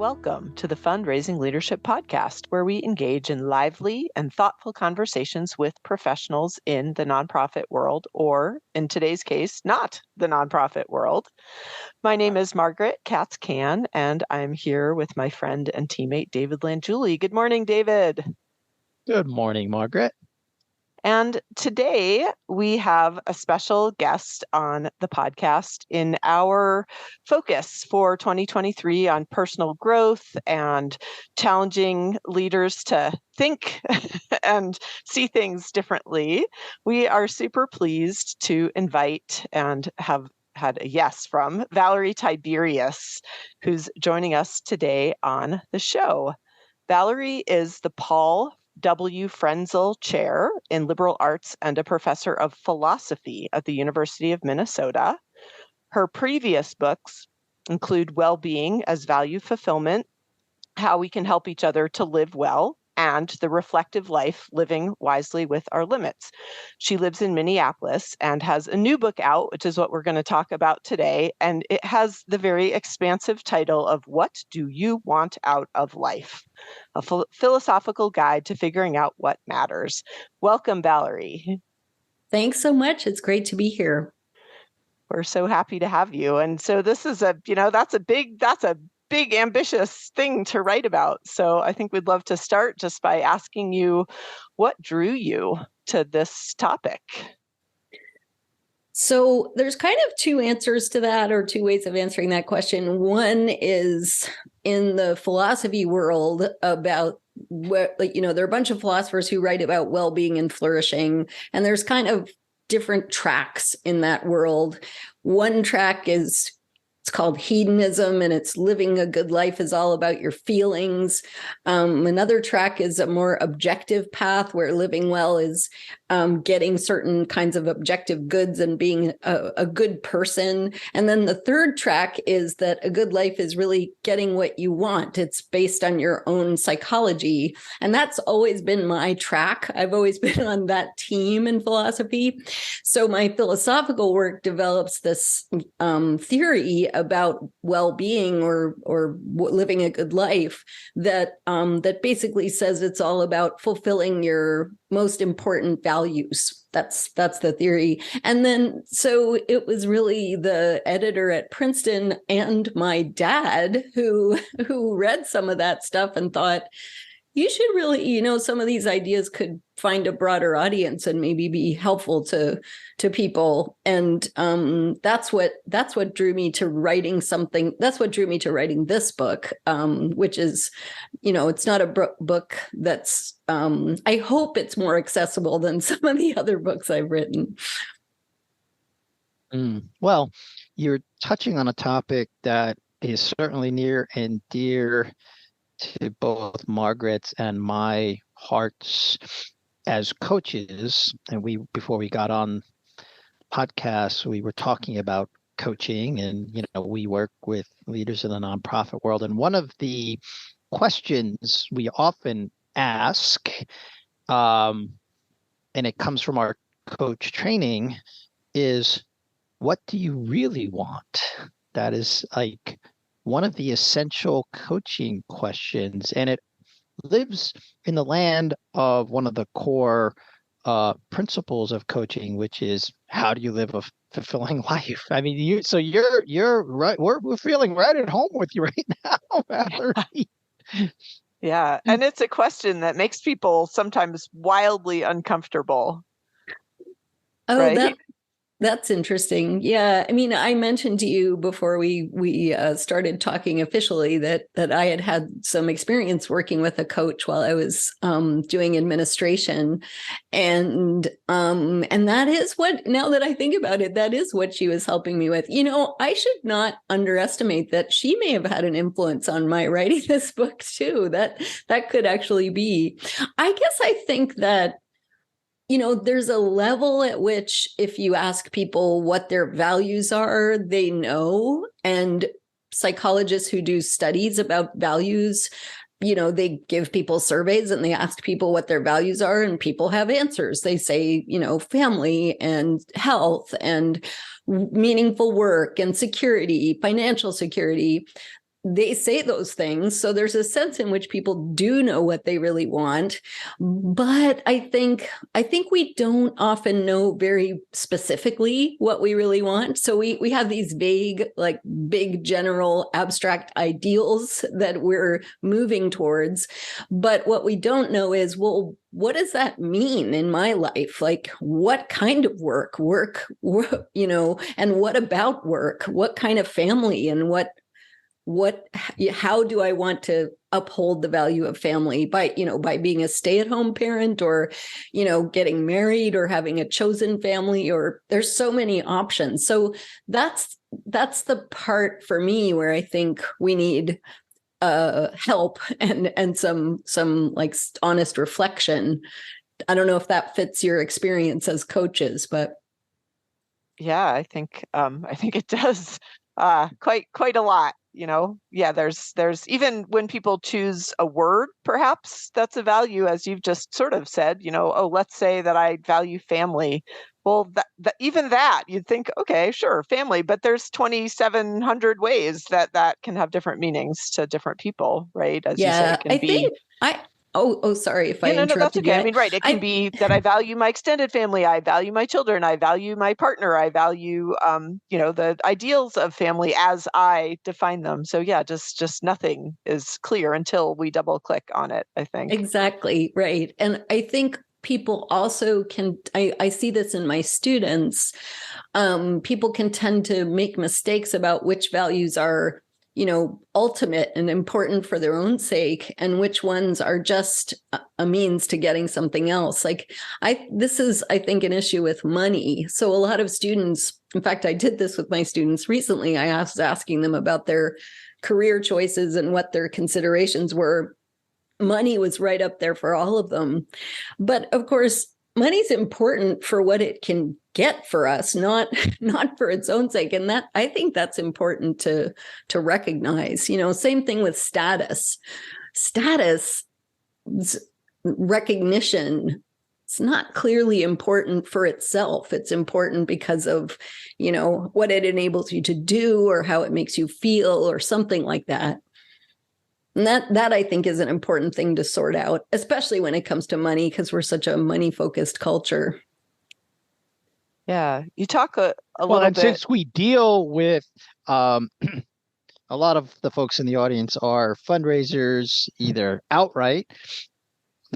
Welcome to the Fundraising Leadership Podcast, where we engage in lively and thoughtful conversations with professionals in the nonprofit world, or in today's case, not the nonprofit world. My name is Margaret Katz-Can, and I'm here with my friend and teammate, David Langiuli. Good morning, David. Good morning, Margaret. And today we have a special guest on the podcast in our focus for 2023 on personal growth and challenging leaders to think and see things differently. We are super pleased to invite and have had a yes from Valerie Tiberius, who's joining us today on the show. Valerie is the Paul W. Frenzel Chair in Liberal Arts and a professor of philosophy at the University of Minnesota. Her previous books include Well-Being as Value Fulfillment, How We Can Help Each Other to Live Well, and The Reflective Life, Living Wisely with Our Limits. She lives in Minneapolis and has a new book out, which is what we're going to talk about today. And it has the very expansive title of What Do You Want Out of Life? A philosophical guide to figuring out what matters. Welcome, Valerie. Thanks so much. It's great to be here. We're so happy to have you. And so this is that's a big, ambitious thing to write about. So I think we'd love to start just by asking you what drew you to this topic. So there's kind of two answers to that, or two ways of answering that question. One is in the philosophy world about what, there are a bunch of philosophers who write about well-being and flourishing, and there's kind of different tracks in that world. One track it's called hedonism, and it's living a good life is all about your feelings. Another track is a more objective path where living well is getting certain kinds of objective goods and being a good person. And then the third track is that a good life is really getting what you want. It's based on your own psychology. And that's always been my track. I've always been on that team in philosophy. So my philosophical work develops this theory about well-being or living a good life that basically says it's all about fulfilling your most important values. That's the theory. And then so it was really the editor at Princeton and my dad who read some of that stuff and thought, you should really, some of these ideas could find a broader audience and maybe be helpful to people. And that's what drew me to writing something. That's what drew me to writing this book, which is, it's not a book that's, I hope it's more accessible than some of the other books I've written. Well, you're touching on a topic that is certainly near and dear to both Margaret's and my hearts as coaches. And before we got on podcasts, we were talking about coaching, and we work with leaders in the nonprofit world. And one of the questions we often ask, and it comes from our coach training, is what do you really want? That is like one of the essential coaching questions, and it lives in the land of one of the core principles of coaching, which is how do you live a fulfilling life? I mean, you're right. We're feeling right at home with you right now, Valerie. Yeah, and it's a question that makes people sometimes wildly uncomfortable. Oh, right? That's interesting. Yeah. I mean, I mentioned to you before we started talking officially that I had some experience working with a coach while I was doing administration. And that is what, now that I think about it, that is what she was helping me with. I should not underestimate that she may have had an influence on my writing this book too. That could actually be. I guess I think that there's a level at which if you ask people what their values are, they know. And psychologists who do studies about values, they give people surveys and they ask people what their values are, and people have answers. They say, family and health and meaningful work and security, financial security. they say those things. So there's a sense in which people do know what they really want. But I think we don't often know very specifically what we really want. So we have these vague, like big, general, abstract ideals that we're moving towards. But what we don't know is, well, what does that mean in my life? Like, what kind of work, and what about work? What kind of family, and how do I want to uphold the value of family by being a stay-at-home parent, or, getting married, or having a chosen family, or there's so many options. So that's the part for me where I think we need help and some like honest reflection. I don't know if that fits your experience as coaches, but yeah, I think it does quite a lot. Yeah, there's even when people choose a word, perhaps that's a value, as you've just sort of said, oh, let's say that I value family. Well, even that you'd think, okay, sure, family, but there's 2,700 ways that can have different meanings to different people, right? As you say, it can be. Sorry if I No, that's interrupted okay. you. I mean, right. It can be that I value my extended family. I value my children. I value my partner. I value, the ideals of family as I define them. So yeah, just nothing is clear until we double click on it, I think. Exactly. Right. And I think people also I see this in my students. People can tend to make mistakes about which values are ultimate and important for their own sake, and which ones are just a means to getting something else. Like this is, I think, an issue with money. So a lot of students, in fact, I did this with my students recently. I was asking them about their career choices and what their considerations were. Money was right up there for all of them. But of course, money's important for what it can get for us, not for its own sake. And that, I think that's important to recognize. Same thing with status. Status recognition, it's not clearly important for itself. It's important because of, what it enables you to do, or how it makes you feel, or something like that. And that I think is an important thing to sort out, especially when it comes to money, because we're such a money-focused culture. Yeah, you talk a Well, little and bit. since we deal with a lot of the folks in the audience are fundraisers, either outright,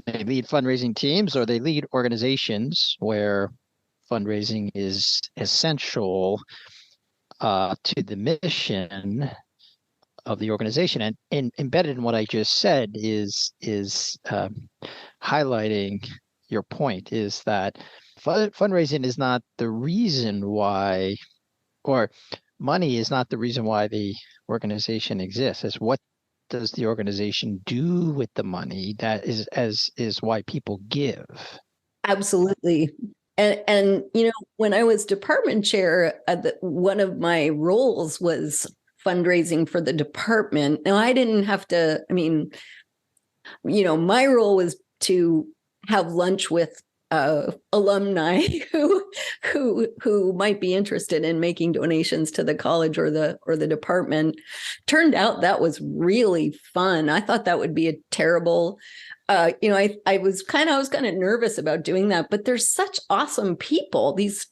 they lead fundraising teams, or they lead organizations where fundraising is essential to the mission of the organization. And embedded in what I just said is highlighting your point, is that fundraising is not the reason why, or money is not the reason why the organization exists. It's what does the organization do with the money that is why people give. Absolutely. And when I was department chair, one of my roles was fundraising for the department. Now, I didn't have to, my role was to have lunch with alumni who might be interested in making donations to the college or the department. Turned out that was really fun. I thought that would be a terrible, I was kind of nervous about doing that, but there's such awesome people, these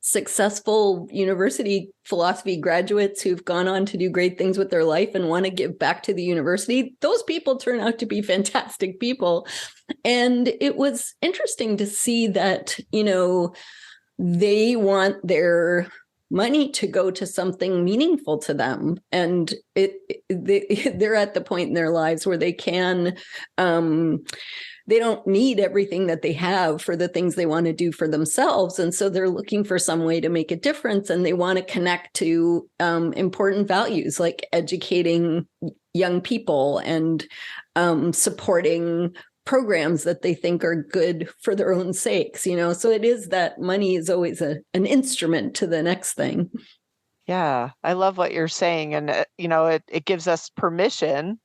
successful university philosophy graduates who've gone on to do great things with their life and want to give back to the university. Those people turn out to be fantastic people. And it was interesting to see that, they want their money to go to something meaningful to them. And they're at the point in their lives where they can, they don't need everything that they have for the things they want to do for themselves. And so they're looking for some way to make a difference. And they want to connect to important values like educating young people and supporting programs that they think are good for their own sakes. So it is that money is always an instrument to the next thing. Yeah, I love what you're saying. And, it gives us permission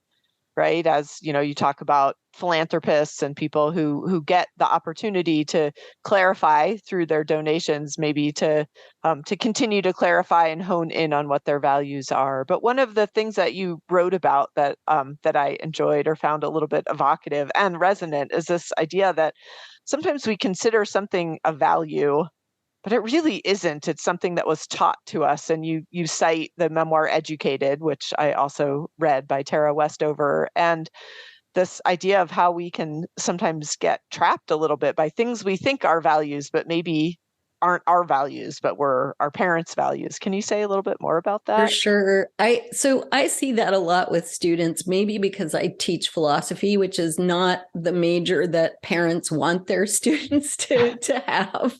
right? As you know, you talk about philanthropists and people who get the opportunity to clarify through their donations, maybe to continue to clarify and hone in on what their values are. But one of the things that you wrote about that that I enjoyed or found a little bit evocative and resonant is this idea that sometimes we consider something a value, but it really isn't. It's something that was taught to us. And you cite the memoir Educated, which I also read, by Tara Westover, and this idea of how we can sometimes get trapped a little bit by things we think are values, but maybe aren't our values, but were our parents' values. Can you say a little bit more about that? For sure. I see that a lot with students, maybe because I teach philosophy, which is not the major that parents want their students to have.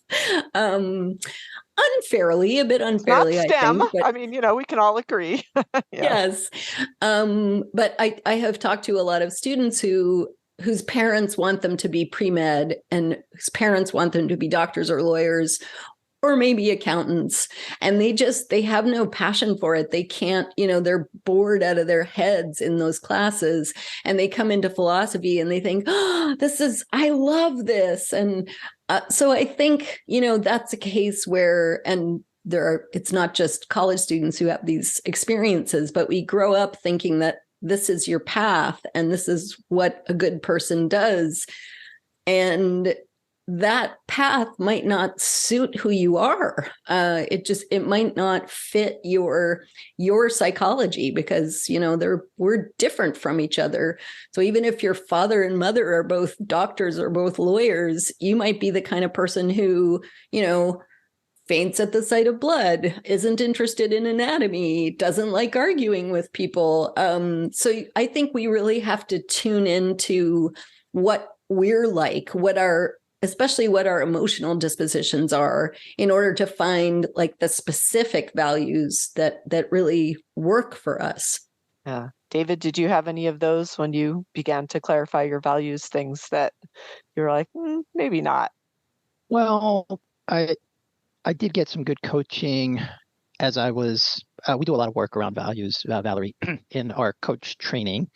Unfairly, a bit unfairly, Not STEM. I think. But I mean, we can all agree. Yeah. yes. But I have talked to a lot of students whose parents want them to be pre-med and whose parents want them to be doctors or lawyers or maybe accountants. And they have no passion for it. They can't, they're bored out of their heads in those classes. And they come into philosophy and they think, oh, I love this. And so I think, that's a case where, and it's not just college students who have these experiences, but we grow up thinking that this is your path and this is what a good person does. And that path might not suit who you are. It might not fit your psychology because, we're different from each other. So even if your father and mother are both doctors or both lawyers, you might be the kind of person who, faints at the sight of blood, isn't interested in anatomy, doesn't like arguing with people. So I think we really have to tune into what we're like, especially what our emotional dispositions are, in order to find like the specific values that really work for us. Yeah. David, did you have any of those when you began to clarify your values, things that you're like, maybe not? Well, I did get some good coaching as I was, we do a lot of work around values, Valerie, in our coach training.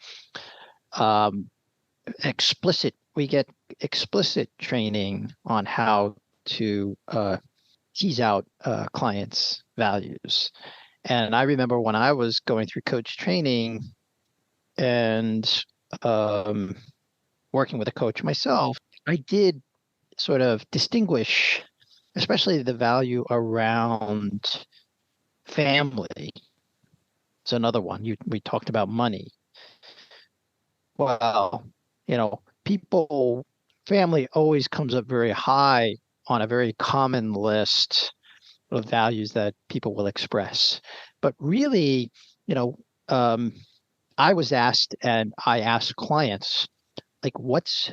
We get explicit training on how to tease out clients' values. And I remember when I was going through coach training and working with a coach myself, I did sort of distinguish, especially the value around family. It's another one. We talked about money. Well, family always comes up very high on a very common list of values that people will express. But really, I was asked, and I asked clients, like, what's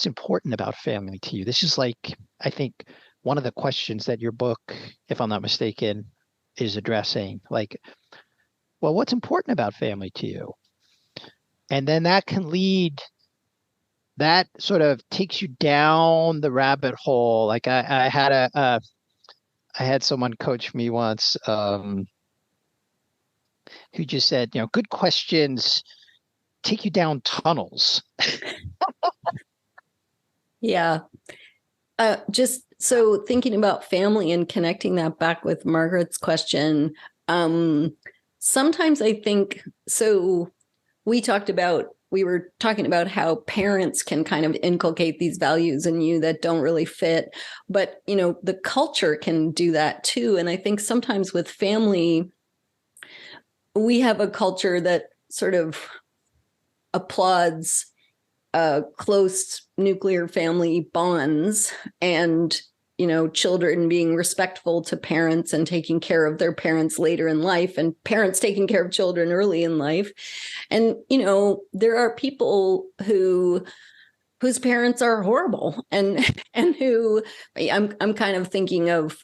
important about family to you? This is like, I think, one of the questions that your book, if I'm not mistaken, is addressing. Like, well, what's important about family to you? And then that sort of takes you down the rabbit hole. Like I had someone coach me once who just said, good questions take you down tunnels. Yeah. Just so thinking about family and connecting that back with Margaret's question, sometimes I think, so we were talking about how parents can kind of inculcate these values in you that don't really fit, but, the culture can do that too. And I think sometimes with family, we have a culture that sort of applauds close nuclear family bonds and, children being respectful to parents and taking care of their parents later in life, and parents taking care of children early in life. And, there are people whose parents are horrible and who I'm kind of thinking of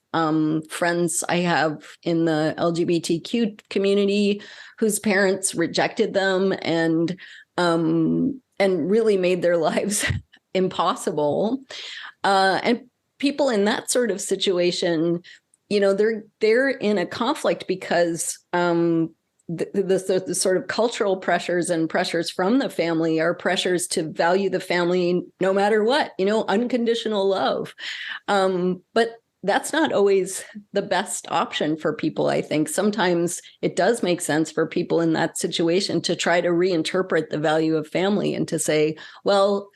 friends I have in the LGBTQ community whose parents rejected them and really made their lives impossible. And people in that sort of situation, they're in a conflict because the sort of cultural pressures and pressures from the family are pressures to value the family no matter what, unconditional love. But that's not always the best option for people. I think sometimes it does make sense for people in that situation to try to reinterpret the value of family and to say, well,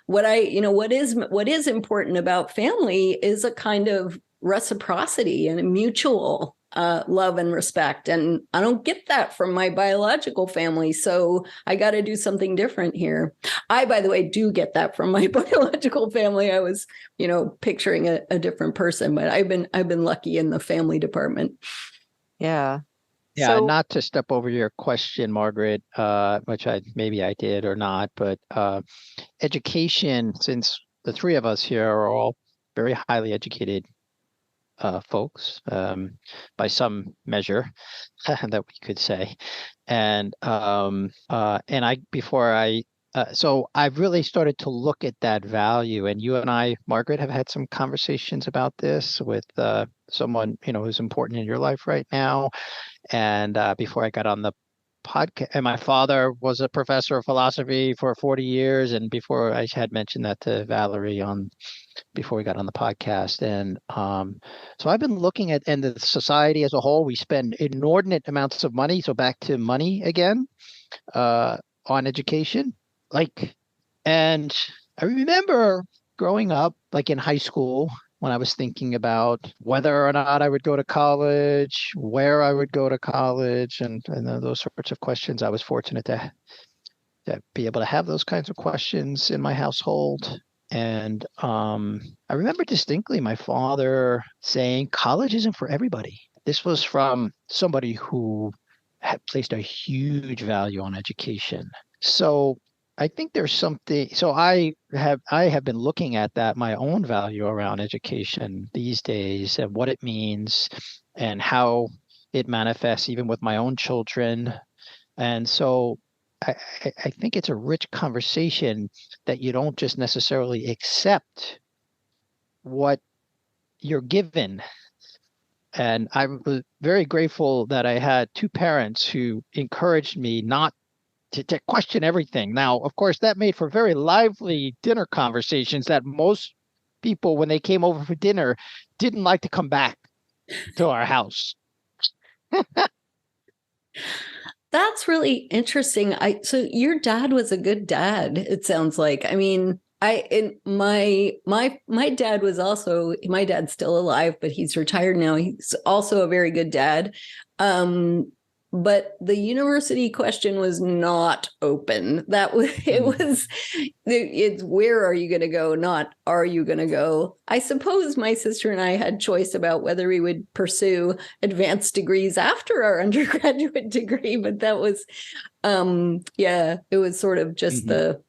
what is important about family is a kind of reciprocity and a mutual love and respect. And I don't get that from my biological family. So I got to do something different here. I, by the way, do get that from my biological family. I was, picturing a different person, but I've been lucky in the family department. Yeah. Yeah, So, not to step over your question, Margaret, which maybe I did or not, but education, since the three of us here are all very highly educated folks, by some measure that we could say, and so I've really started to look at that value, and you and I, Margaret, have had some conversations about this with someone who's important in your life right now, and before I got on the podcast, and my father was a professor of philosophy for 40 years, and before I had mentioned that to Valerie before we got on the podcast. And so I've been looking at, and the society as a whole, we spend inordinate amounts of money. So back to money again, on education. And I remember growing up, like in high school, when I was thinking about whether or not I would go to college, where I would go to college, and those sorts of questions. I was fortunate to be able to have those kinds of questions in my household. And I remember distinctly my father saying, college isn't for everybody. This was from somebody who had placed a huge value on education. So I think there's something. So I have been looking at that, my own value around education these days, and what it means and how it manifests even with my own children. And so I think it's a rich conversation that you don't just necessarily accept what you're given. And I was very grateful that I had two parents who encouraged me not to question everything. Now, of course, that made for very lively dinner conversations that most people, when they came over for dinner, didn't like to come back to our house. That's really interesting. So your dad was a good dad, it sounds like. I mean, my dad was also, my dad's still alive, but he's retired now. He's also a very good dad. But the university question was not open. That was, it's where are you going to go? Not are you going to go? I suppose my sister and I had choice about whether we would pursue advanced degrees after our undergraduate degree, but that was, it was sort of just the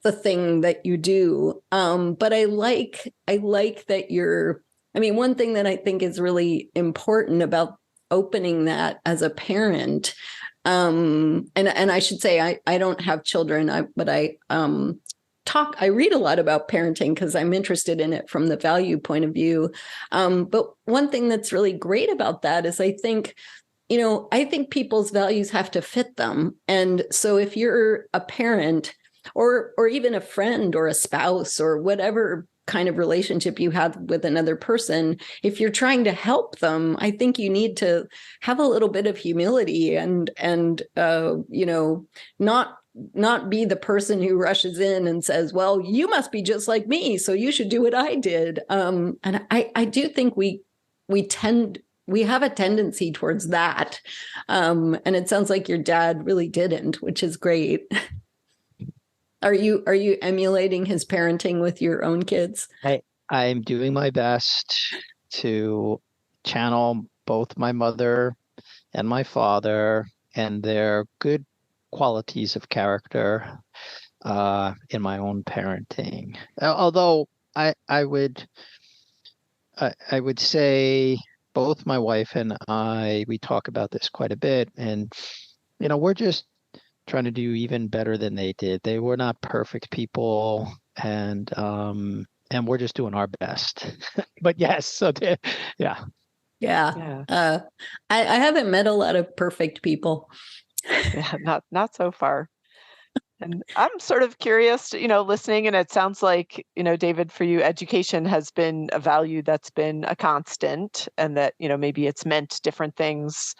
thing that you do. But I like that one thing that I think is really important about opening that as a parent, and I should say I don't have children, but I read a lot about parenting because I'm interested in it from the value point of view. But one thing that's really great about that is I think people's values have to fit them. And so if you're a parent or even a friend or a spouse or whatever kind of relationship you have with another person, if you're trying to help them, I think you need to have a little bit of humility and not be the person who rushes in and says, well, you must be just like me, so you should do what I did. And I do think we have a tendency towards that. And it sounds like your dad really didn't, which is great. Are you emulating his parenting with your own kids? I'm doing my best to channel both my mother and my father and their good qualities of character in my own parenting. Although I would say both my wife and I, we talk about this quite a bit, and we're just trying to do even better than they did. They were not perfect people, and we're just doing our best. But yes, so yeah. Yeah. I haven't met a lot of perfect people. Yeah, not so far. And I'm sort of curious, listening, and it sounds like, David, for you, education has been a value that's been a constant, and that, maybe it's meant different things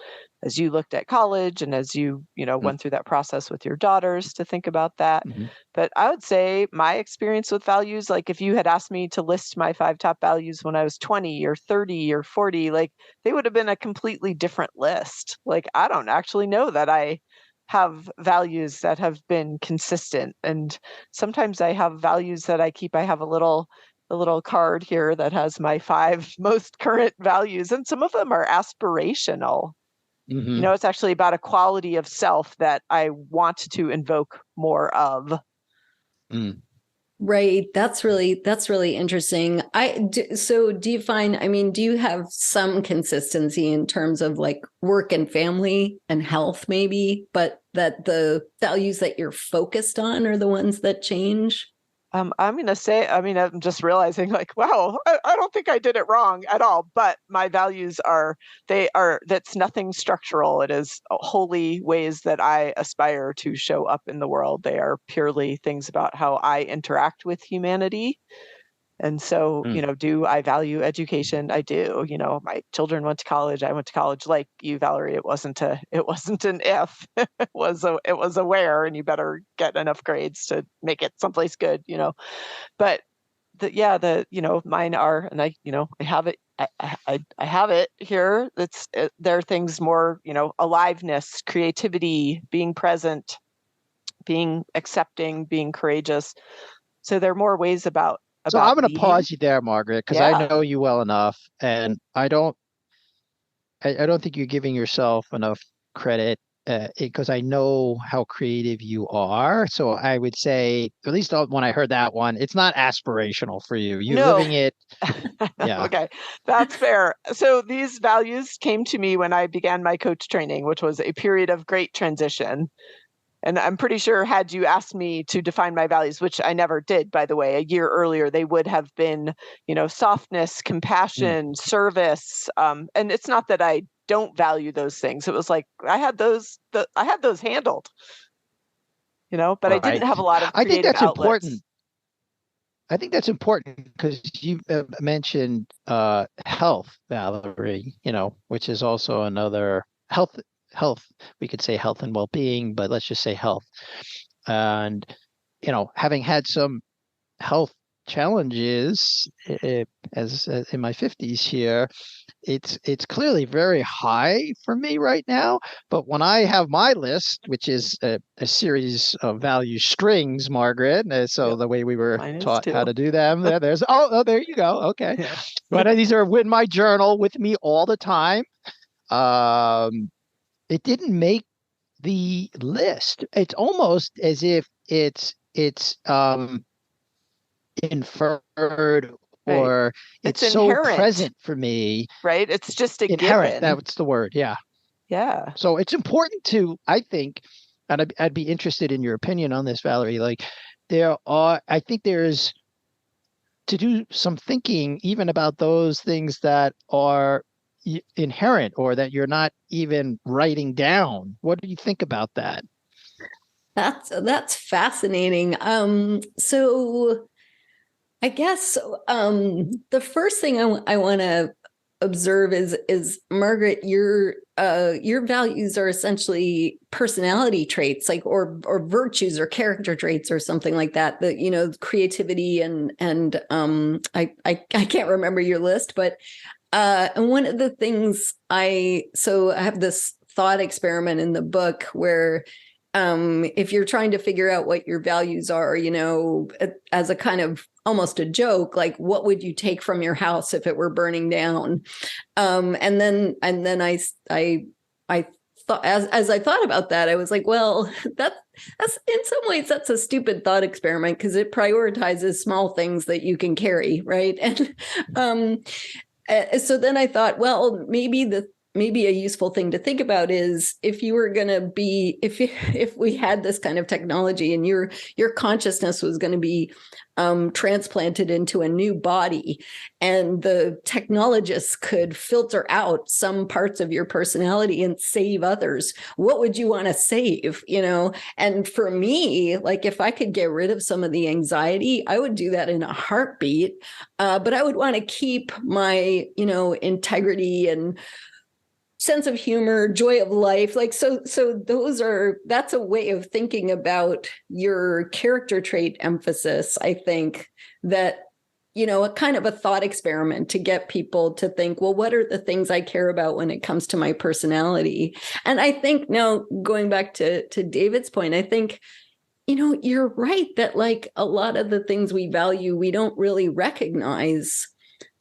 as you looked at college and as you, went through that process with your daughters to think about that. Mm-hmm. But I would say my experience with values, like if you had asked me to list my 5 top values when I was 20 or 30 or 40, like they would have been a completely different list. Like I don't actually know that I have values that have been consistent, and sometimes I have values that I keep. I have a little card here that has my 5 most current values, and some of them are aspirational. Mm-hmm. It's actually about a quality of self that I want to invoke more of. Right. That's really interesting. So do you find, do you have some consistency in terms of like work and family and health maybe, but that the values that you're focused on are the ones that change? I'm going to say, I'm just realizing like, wow, I don't think I did it wrong at all, but my values that's nothing structural. It is wholly ways that I aspire to show up in the world. They are purely things about how I interact with humanity. And so, do I value education? I do. My children went to college. I went to college like you, Valerie. It wasn't an if. it was a where, and you better get enough grades to make it someplace good. But mine are, and I have it. I have it here. There are things more, aliveness, creativity, being present, being accepting, being courageous. So there are more ways about So I'm going to me. pause you there, Margaret, because I know you well enough, and I don't think you're giving yourself enough credit because I know how creative you are. So I would say, at least when I heard that one, it's not aspirational for you. You're living it. Yeah. Okay, that's fair. So these values came to me when I began my coach training, which was a period of great transition. And I'm pretty sure had you asked me to define my values, which I never did, by the way, a year earlier, they would have been, softness, compassion, service. And it's not that I don't value those things. It was like I had those handled, but right. I didn't have a lot of creative I think that's outlets. important. I think that's important because you mentioned health, Valerie, which is also another health. We could say health and well-being, but let's just say health. And having had some health challenges as in my 50s here, it's clearly very high for me right now. But when I have my list, which is a series of value strings, Margaret, so the way we were taught how to do them, there you go. Okay. Yeah. But these are in my journal with me all the time. It didn't make the list. It's almost as if it's inferred, or it's so inherent. Present for me. Right? It's just a inherent. Given. That's the word. Yeah. Yeah. So it's important to, I think, and I'd be interested in your opinion on this, Valerie. Like I think there's to do some thinking even about those things that are inherent or that you're not even writing down. What do you think about that? That's fascinating. So I guess the first thing I want to observe is Margaret, your values are essentially personality traits, like or virtues or character traits or something like that. That creativity and I can't remember your list, but and one of the things I have this thought experiment in the book where if you're trying to figure out what your values are, as a kind of almost a joke, like what would you take from your house if it were burning down? And then I thought, as I thought about that, I was like, well, that's in some ways that's a stupid thought experiment because it prioritizes small things that you can carry, right? And so then I thought, well, maybe maybe a useful thing to think about is if you were going to be, if we had this kind of technology and your consciousness was going to be transplanted into a new body, and the technologists could filter out some parts of your personality and save others, what would you want to save? And for me, like, if I could get rid of some of the anxiety, I would do that in a heartbeat. But I would want to keep my, integrity and sense of humor, joy of life. Like, so that's a way of thinking about your character trait emphasis. I think that, a kind of a thought experiment to get people to think, well, what are the things I care about when it comes to my personality? And I think now, going back to David's point, I think, you're right that, like, a lot of the things we value, we don't really recognize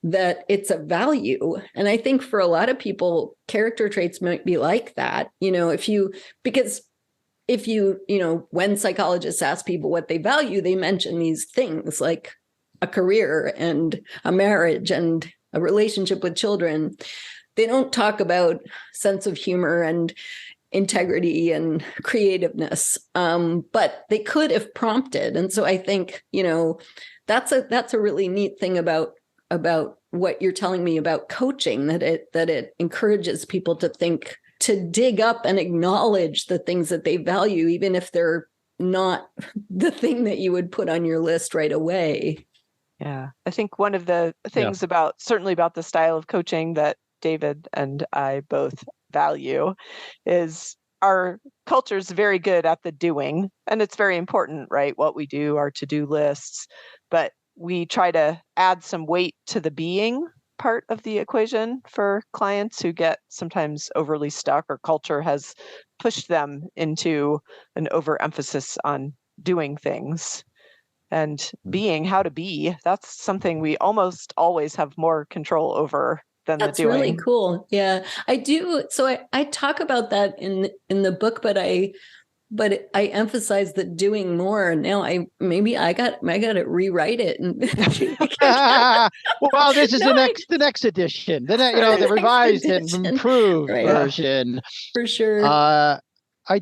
that it's a value. And I think for a lot of people, character traits might be like that, because if you, when psychologists ask people what they value, they mention these things like a career and a marriage and a relationship with children. They don't talk about sense of humor and integrity and creativeness, but they could if prompted. And so I think, that's a really neat thing about what you're telling me about coaching, that it encourages people to think, to dig up and acknowledge the things that they value, even if they're not the thing that you would put on your list right away. Yeah, I think one of the things certainly about the style of coaching that David and I both value is our culture is very good at the doing, and it's very important, right? What we do, our to-do lists, but we try to add some weight to the being part of the equation for clients who get sometimes overly stuck, or culture has pushed them into an overemphasis on doing things. And being, how to be, that's something we almost always have more control over than That's the doing. really cool. Yeah, I do. So I talk about that in the book, but I emphasize the doing more. Now I got to rewrite it. And well, this is the next edition, the revised and improved version. For sure. I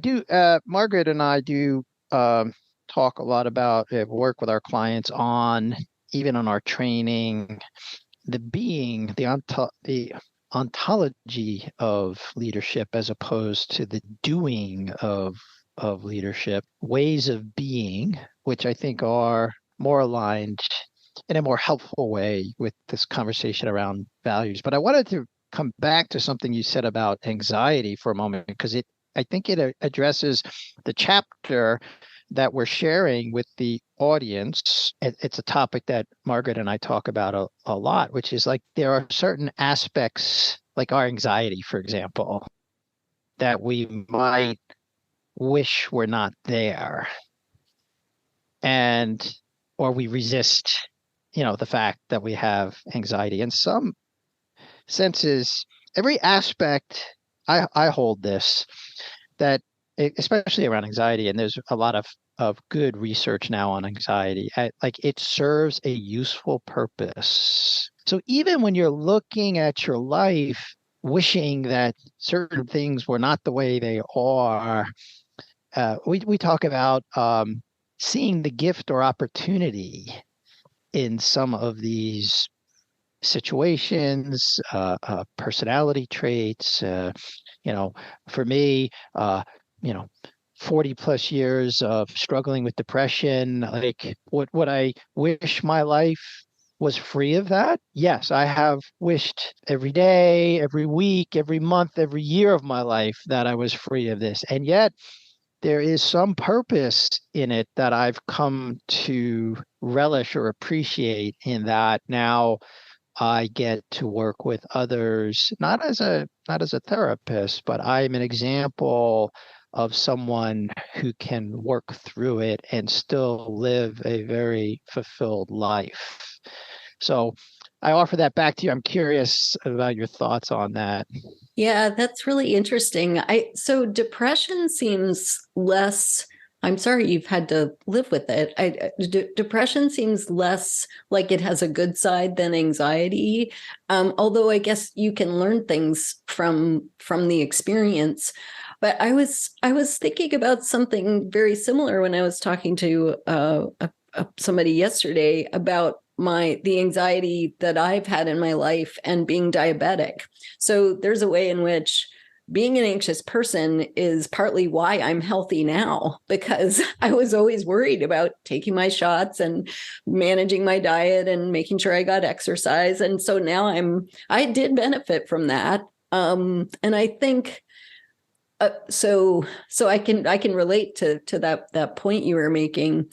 do. Margaret and I do talk a lot about work with our clients on, even on our training, the ontology of leadership as opposed to the doing of leadership, ways of being, which I think are more aligned in a more helpful way with this conversation around values. But I wanted to come back to something you said about anxiety for a moment, because I think it addresses the chapter that we're sharing with the audience. It's a topic that Margaret and I talk about a lot, which is like there are certain aspects, like our anxiety, for example, that we might wish were not there, or we resist, the fact that we have anxiety. In some senses, every aspect, I hold this, that especially around anxiety, and there's a lot of good research now on anxiety, like it serves a useful purpose. So even when you're looking at your life, wishing that certain things were not the way they are, we talk about seeing the gift or opportunity in some of these situations, personality traits. For me, 40 plus years of struggling with depression, like would I wish my life was free of that? Yes, I have wished every day, every week, every month, every year of my life that I was free of this. And yet there is some purpose in it that I've come to relish or appreciate, in that now I get to work with others, not as a therapist, but I'm an example of someone who can work through it and still live a very fulfilled life. So I offer that back to you. I'm curious about your thoughts on that. Yeah, that's really interesting. So depression seems less I'm sorry you've had to live with it. Depression seems less like it has a good side than anxiety. Although I guess you can learn things from the experience. But I was thinking about something very similar when I was talking to somebody yesterday about the anxiety that I've had in my life and being diabetic. So there's a way in which being an anxious person is partly why I'm healthy now, because I was always worried about taking my shots and managing my diet and making sure I got exercise. And so now I did benefit from that. And I think so I can relate to that point you were making.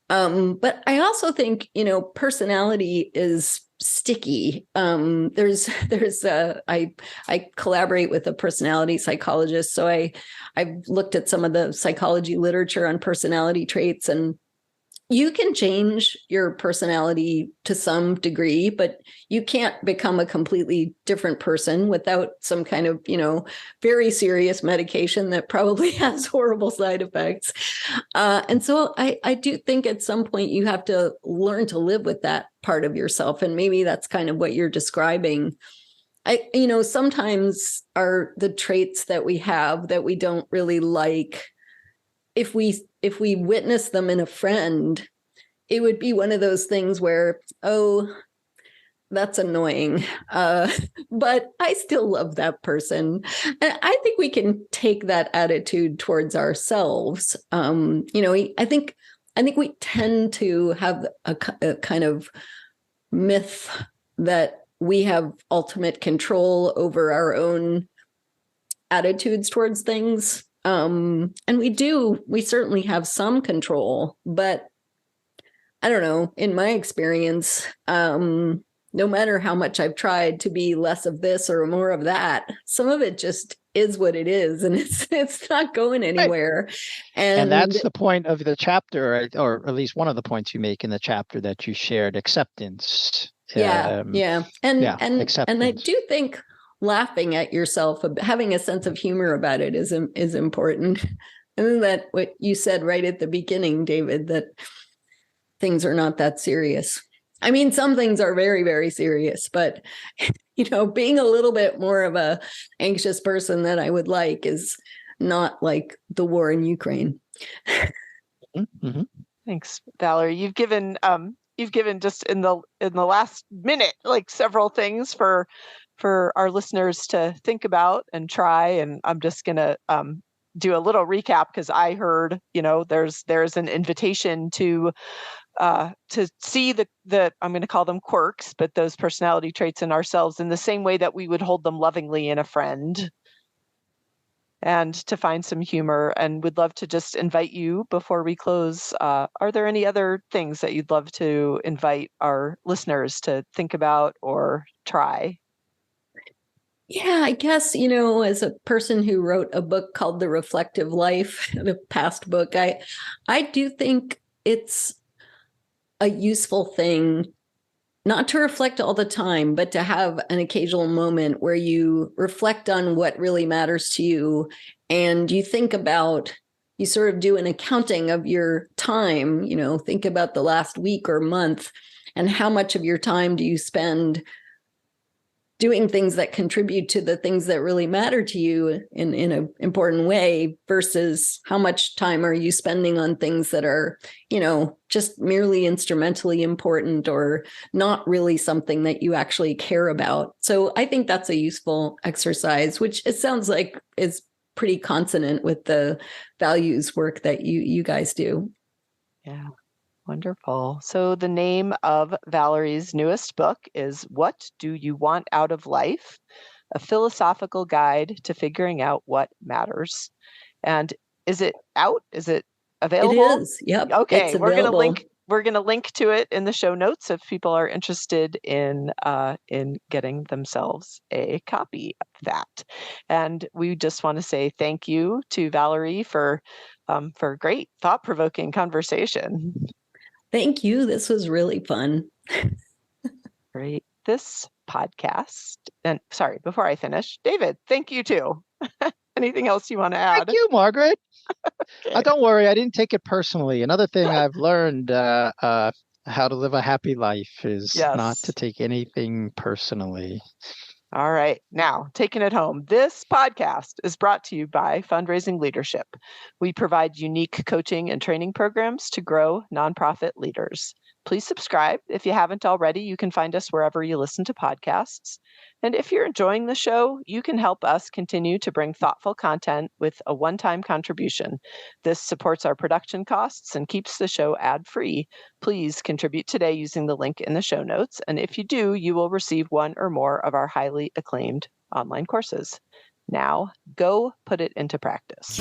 But I also think, personality is sticky. I collaborate with a personality psychologist. So I've looked at some of the psychology literature on personality traits, and you can change your personality to some degree, but you can't become a completely different person without some kind of, very serious medication that probably has horrible side effects. And so I do think at some point you have to learn to live with that part of yourself. And maybe that's kind of what you're describing. Sometimes are the traits that we have that we don't really like, if we witness them in a friend, it would be one of those things where, oh, that's annoying. But I still love that person. And I think we can take that attitude towards ourselves. I think we tend to have a kind of myth that we have ultimate control over our own attitudes towards things. And we certainly have some control, but I don't know, in my experience, no matter how much I've tried to be less of this or more of that, some of it just is what it is, and it's not going anywhere. Right. And that's the point of the chapter, or at least one of the points you make in the chapter that you shared: acceptance. And acceptance. And I do think laughing at yourself, having a sense of humor about it is important. And that what you said right at the beginning, David, that things are not that serious. I mean, some things are very, very serious, but being a little bit more of a anxious person than I would like is not like the war in Ukraine. Mm-hmm. Thanks, Valerie. You've given just in the last minute, like, several things for our listeners to think about and try. And I'm just gonna do a little recap, because I heard, there's an invitation to see the I'm going to call them quirks, but those personality traits in ourselves in the same way that we would hold them lovingly in a friend, and to find some humor. And would love to just invite you, before we close, are there any other things that you'd love to invite our listeners to think about or try? Yeah, I guess, as a person who wrote a book called The Reflective Life, the past book, I do think it's a useful thing not to reflect all the time, but to have an occasional moment where you reflect on what really matters to you. And you you sort of do an accounting of your time, think about the last week or month, and how much of your time do you spend doing things that contribute to the things that really matter to you in an important way, versus how much time are you spending on things that are, just merely instrumentally important or not really something that you actually care about. So I think that's a useful exercise, which it sounds like is pretty consonant with the values work that you guys do. Yeah. Wonderful. So the name of Valerie's newest book is What Do You Want Out of Life? A Philosophical Guide to Figuring Out What Matters. And is it out? Is it available? It is. Yep. Okay. It's available. We're gonna link to it in the show notes if people are interested in getting themselves a copy of that. And we just want to say thank you to Valerie for great thought-provoking conversation. Thank you. This was really fun. Great. This podcast, and sorry, before I finish, David, thank you too. Anything else you want to add? Thank you, Margaret. Okay. Don't worry, I didn't take it personally. Another thing I've learned how to live a happy life is not to Yes. take anything personally. All right. Now, taking it home. This podcast is brought to you by Fundraising Leadership. We provide unique coaching and training programs to grow nonprofit leaders. Please subscribe. If you haven't already, you can find us wherever you listen to podcasts. And if you're enjoying the show, you can help us continue to bring thoughtful content with a one-time contribution. This supports our production costs and keeps the show ad-free. Please contribute today using the link in the show notes. And if you do, you will receive one or more of our highly acclaimed online courses. Now, go put it into practice.